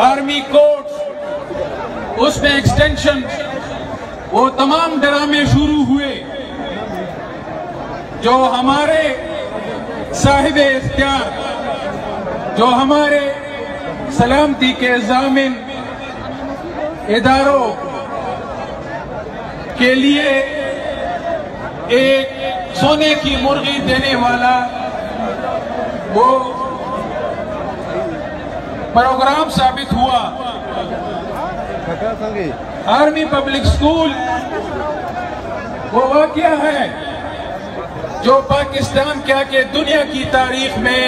Army court, उसमें extension, वो तमाम ड्रामे शुरू हुए जो हमारे साहिबे इख्तियार, जो हमारे सलामती के ज़ामिन इदारों के लिए एक सोने की मुर्गी देने वाला वो प्रोग्राम साबित हुआ। आर्मी पब्लिक स्कूल वो वाकया है जो पाकिस्तान क्या के दुनिया की तारीख में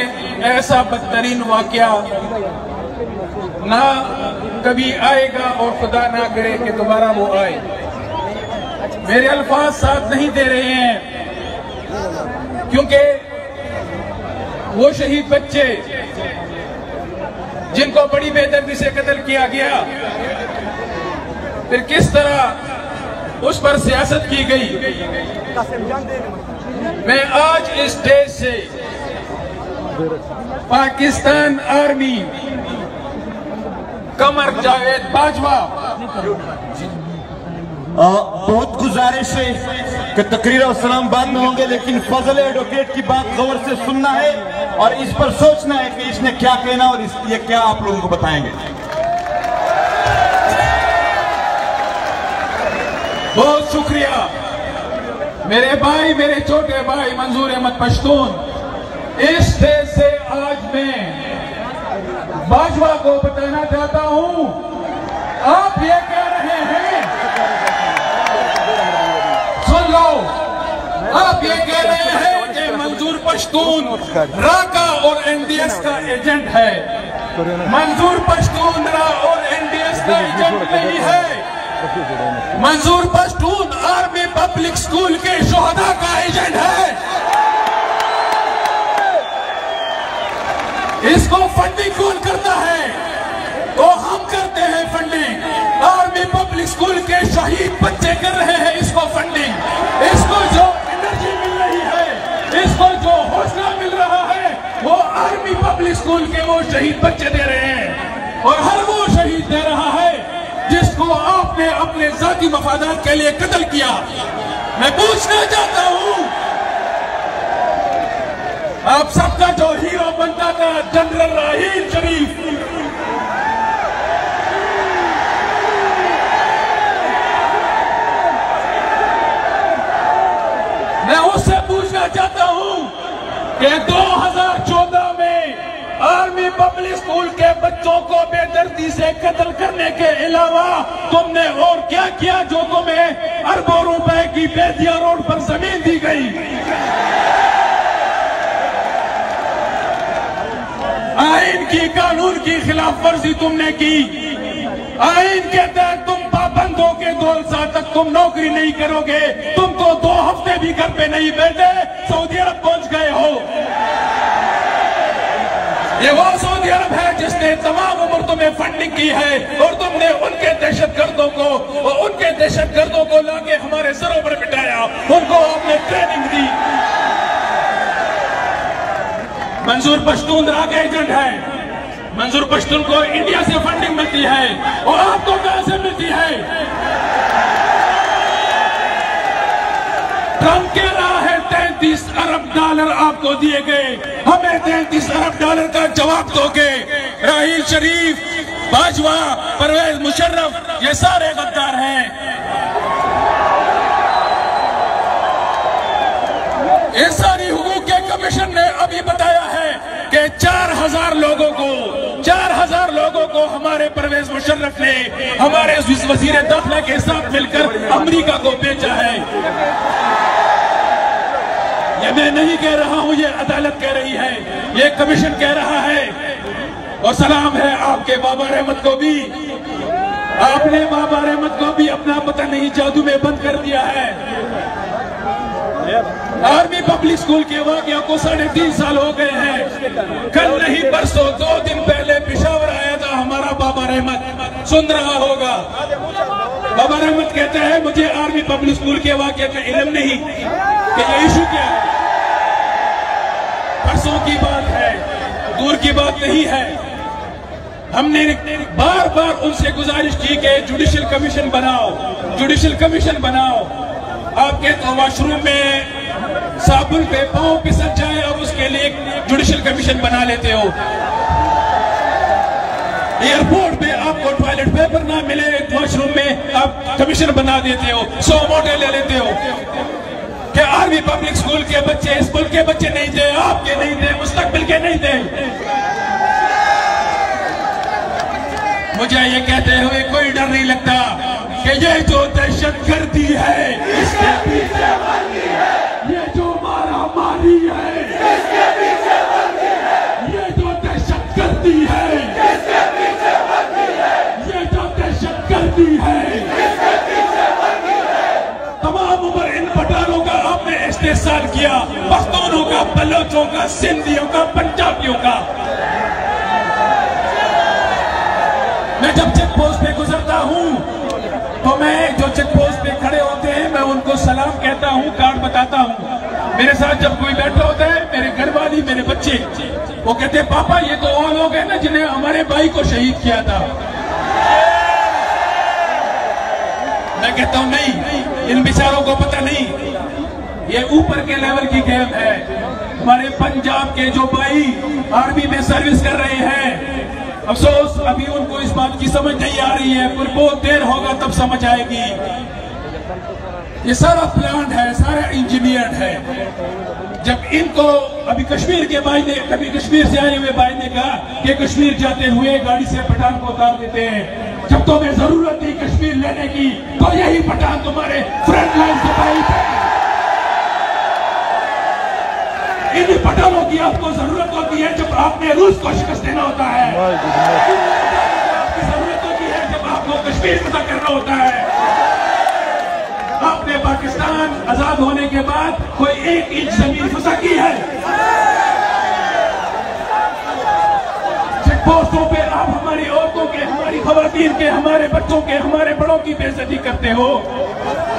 ऐसा बदतरीन वाकया ना कभी आएगा और खुदा ना करे कि दोबारा वो आए। मेरे अल्फाज साथ नहीं दे रहे हैं क्योंकि वो शहीद बच्चे जिनको बड़ी बेदर्दी से कत्ल किया गया, फिर किस तरह उस पर सियासत की गई। मैं आज इस स्टेज से पाकिस्तान आर्मी कमर जावेद बाजवा, बहुत गुजारिश है कि तकरीर और सलाम बाद में होंगे, लेकिन फजल एडवोकेट की बात गौर से सुनना है और इस पर सोचना है कि इसने क्या कहना और ये क्या आप लोगों को बताएंगे। बहुत शुक्रिया मेरे भाई, मेरे छोटे भाई मंजूर अहमद पश्तून। इस स्टेज से आज मैं बाजवा को बताना चाहता हूं, आप ये कह रहे हैं, सुन लो, आप ये कह रहे हैं कि मंजूर पश्तून राका और एनडीएस का एजेंट है। मंजूर पश्तून रा और एनडीएस का एजेंट नहीं है। मंजूर पश्तून आर्मी पब्लिक स्कूल के शोहदा का एजेंट है। इसको फंडिंग कौन करता है? तो हम करते हैं फंडिंग। आर्मी पब्लिक स्कूल के शहीद बच्चे कर रहे हैं इसको फंडिंग। इसको जो एनर्जी मिल रही है, इसको जो हौसला मिल रहा है, वो आर्मी पब्लिक स्कूल के वो शहीद बच्चे दे रहे हैं। और हर वो शहीद दे रहा है जिसको आपने अपने जाती मफादात के लिए कत्ल किया। मैं पूछना चाहता हूं, आप सबका जो हीरो बनता था जनरल राहील शरीफ, मैं उससे पूछना चाहता हूं कि 2014 में आर्मी पब्लिक स्कूल के बच्चों को बेदर्दी से कत्ल करने के अलावा तुमने और क्या किया जो तुम्हें अरबों रुपए की बेदिया रोड पर जमीन दी गई? आइन की, कानून की खिलाफ वर्जी तुमने की। आइन के तहत तुम पाबंद हो के 2 साल तक तुम नौकरी नहीं करोगे। तुम तो 2 हफ्ते भी घर पे नहीं बैठे, सऊदी अरब पहुंच गए हो। ये वो सऊदी अरब है जिसने तमाम उम्र तुम्हें फंडिंग की है और तुमने उनके दहशतगर्दों को लाके हमारे सरों पर बिठाया, उनको आपने ट्रेनिंग दी। मंजूर पश्तून राग एजेंट है। मंजूर पश्तून को इंडिया से फंडिंग मिलती है और आपको कहां से मिलती है? ट्रंप कह रहा है 33 अरब डॉलर आपको दिए गए, हमें 33 अरब डॉलर का जवाब दोगे? राहील शरीफ, बाजवा, परवेज मुशर्रफ, ये सारे गद्दार हैं। इंसानी हुकूक के कमीशन ने अभी बताया है कि 4000 लोगों को हमारे परवेज मुशर्रफ ने हमारे वजीर दाखिला के साथ मिलकर अमेरिका को बेचा है। ये मैं नहीं कह रहा हूं, ये अदालत कह रही है, ये कमीशन कह रहा है। और सलाम है आपके बाबर अहमद को भी। आपने बाबर अहमद को भी अपना पता नहीं जादू में बंद कर दिया है। आर्मी पब्लिक स्कूल के वाकया को 3.5 साल हो गए हैं। कल नहीं परसों 2 दिन पहले पिशावर आया था हमारा बाबर अहमद, सुन रहा होगा। बाबर अहमद कहते हैं मुझे आर्मी पब्लिक स्कूल के वाकया का इल्म नहीं कि ये इशू क्या है। परसों की बात है, दूर की बात नहीं है। हमने बार बार उनसे गुजारिश की कि जुडिशियल कमीशन बनाओ, जुडिशियल कमीशन बनाओ। आपके तो वॉशरूम में साबुन पे पांव पिसल जाए और उसके लिए जुडिशियल कमीशन बना लेते हो। एयरपोर्ट पे आपको टॉयलेट पेपर ना मिले, वॉशरूम में आप कमीशन बना देते हो, 100 मॉडल ले लेते हो। क्या आर्मी पब्लिक स्कूल के बच्चे, स्कूल के बच्चे नहीं थे, आपके नहीं थे, मुस्तकबिल के नहीं थे। मुझे ये कहते हुए कोई डर नहीं लगता कि ये जो दहशतगर्दी है इसके पीछे वर्दी है, ये जो मारामारी है इसके पीछे वर्दी है, ये जो दहशतगर्दी है इसके पीछे वर्दी है, ये जो दहशतगर्दी है इसके पीछे वर्दी है। तमाम उम्र इन पठानों का आपने इस्तेसाल किया, पख्तूनों का, बलोचों का, सिंधियों का, पंजाबियों का। मैं जब चेक पोस्ट पे गुजरता हूँ तो मैं जो चेक पोस्ट पे खड़े होते हैं मैं उनको सलाम कहता हूँ, कार्ड बताता हूँ। मेरे साथ जब कोई बैठा होता है, मेरे घर वाली, मेरे बच्चे, वो कहते हैं पापा ये तो वो लोग हैं ना जिन्हें हमारे भाई को शहीद किया था। मैं कहता हूँ नहीं, इन बेचारों को पता नहीं, ये ऊपर के लेवल की गेम है। हमारे पंजाब के जो भाई आर्मी में सर्विस कर रहे हैं, अफसोस अभी उनको इस बात की समझ नहीं आ रही है, पर बहुत देर होगा तब समझ आएगी। ये सारा प्लान है, सारा इंजीनियर्ड है। जब इनको अभी कश्मीर के भाई ने, कभी कश्मीर से आए हुए भाई ने कहा कि कश्मीर जाते हुए गाड़ी से पठान को उतार देते हैं, जब तुम्हें जरूरत थी कश्मीर लेने की तो यही पठान तुम्हारे फ्रंट लाइन से भाई थे। इन पठानों की आपको जरूरत होती है जब आपने रूस को शिकस्त देना होता है, आपकी जरूरत होती है जब आपको कश्मीर फतह करना होता है। आपने पाकिस्तान आजाद होने के बाद कोई 1 इंच जमीन फतह की है? चेक पोस्टों पे आप हमारी औरतों के, हमारी खवातीन के, हमारे बच्चों के, हमारे बड़ों की बेइज्जती करते हो।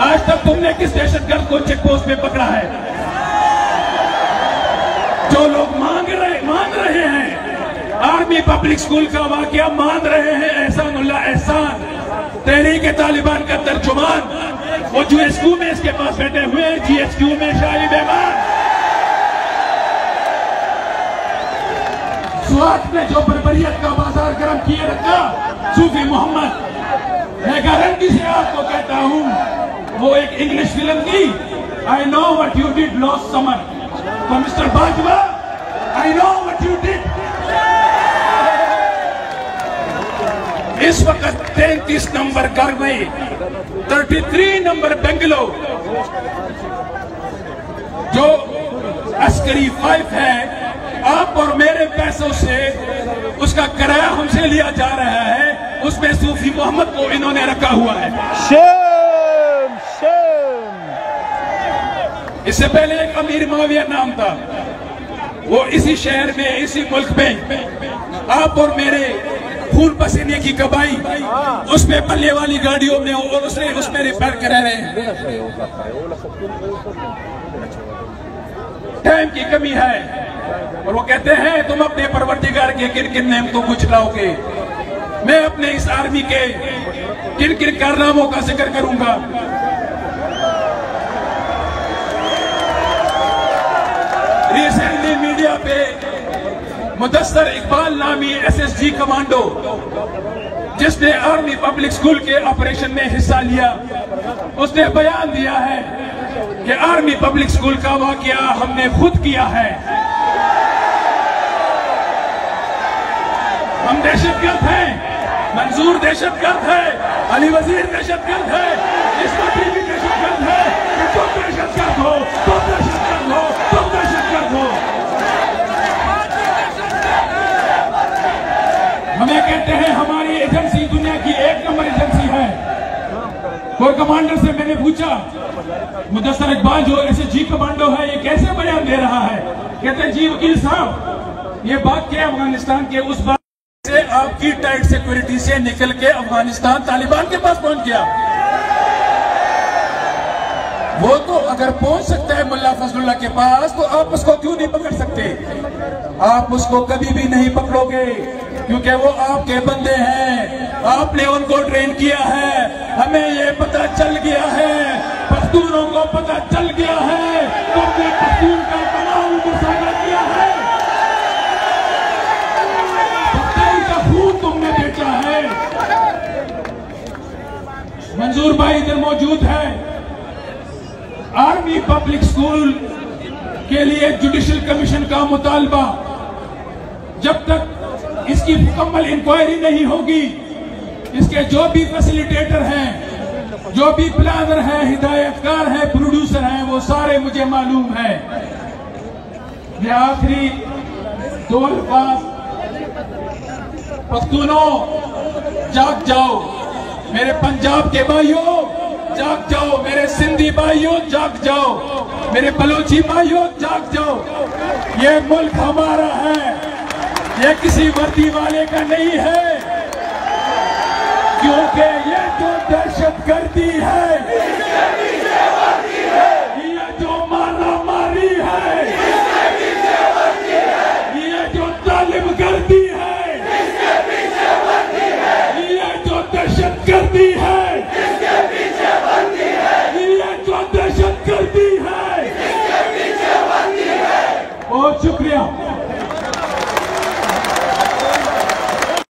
आज तक तुमने किस दहशतगर्द को चेक पोस्ट पे पकड़ा है? जो लोग मान रहे हैं आर्मी पब्लिक स्कूल का वाकया, मान रहे हैं एहसानुल्लाह एहसान, तहरीक तालिबान का तर्जुमान, वो GSQ में इसके पास बैठे हुए हैं, GSQ में शाहिद रहमान। स्वात ने जो बर्बरियत का बाजार गर्म किए रखा, सूफी मोहम्मद। मैं गारंटी से आपको कहता हूं, वो एक इंग्लिश फिल्म थी, I know what you did last summer. तो mister Bajwa, I know what you did. इस वक्त 33 नंबर कारवाई, 33 नंबर बेंगलोर, जो अस्करी 5 है, आप और मेरे पैसों से उसका किराया हमसे लिया जा रहा है, उसमें सूफी मोहम्मद को इन्होंने रखा हुआ है। Shame, shame. इससे पहले एक अमीर माविया नाम था, वो इसी शहर में, इसी मुल्क में आप और मेरे खून पसीने की कमाई उसमें पल्ले वाली गाड़ियों में और उसमें रिपेयर करा रहे हैं। टाइम की कमी है और वो कहते हैं तुम अपने परवरदिगार के किन किन नेमतों को चलाओगे। मैं अपने इस आर्मी के किन किन कारनामों का जिक्र करूंगा। रिसेंटली मीडिया पे मुदस्सर इकबाल नामी SSG कमांडो, जिसने आर्मी पब्लिक स्कूल के ऑपरेशन में हिस्सा लिया, उसने बयान दिया है कि आर्मी पब्लिक स्कूल का वाकया हमने खुद किया है। हम दहशतगर्द हैं, मंजूर दहशतगर्द है, अली वजीर दहशतगर्द है, इसमती भी दहशतगर्द है। तुम दहशतगर्द हो, तुम दहशतगर्द हो, तुम दहशतगर्द हो। हमें कहते हैं हमारी एजेंसी दुनिया की 1 नंबर एजेंसी है। कोई कमांडर से मैंने पूछा, मुदस्सर इकबाल जो SSG कमांडो है ये कैसे बयान दे रहा है? कहते जी वकील साहब, ये बात क्या अफगानिस्तान के उस बात से आपकी टाइट सिक्योरिटी से निकल के अफगानिस्तान तालिबान के पास पहुंच गया। वो तो अगर पहुंच सकता है मुल्ला फजलुल्लाह के पास, तो आप उसको क्यों नहीं पकड़ सकते? आप उसको कभी भी नहीं पकड़ोगे। क्योंकि वो आपके बंदे हैं, आपने उनको ट्रेन किया है। हमें ये पता चल गया है, पख्तूनों को पता चल गया है, तुमने पख्तून का तमाम मुसाफा किया है, पख्तून का खून तुमने बेचा है। मंजूर भाई इधर मौजूद है। आर्मी पब्लिक स्कूल के लिए जुडिशल कमीशन का मुतालबा, जब तक इसकी मुकम्मल इंक्वायरी नहीं होगी, इसके जो भी फैसिलिटेटर हैं, जो भी प्लानर हैं, हिदायतकार हैं, प्रोड्यूसर हैं, वो सारे मुझे मालूम है। ये आखिरी 2 अल्फाज, पख्तूनों जाग जाओ, मेरे पंजाब के भाइयों जाग जाओ, मेरे सिंधी भाइयों जाग जाओ, मेरे बलोची भाइयों जाग जाओ। ये मुल्क हमारा है, ये किसी वर्दी वाले का नहीं है, क्योंकि ये जो दहशतगर्दी है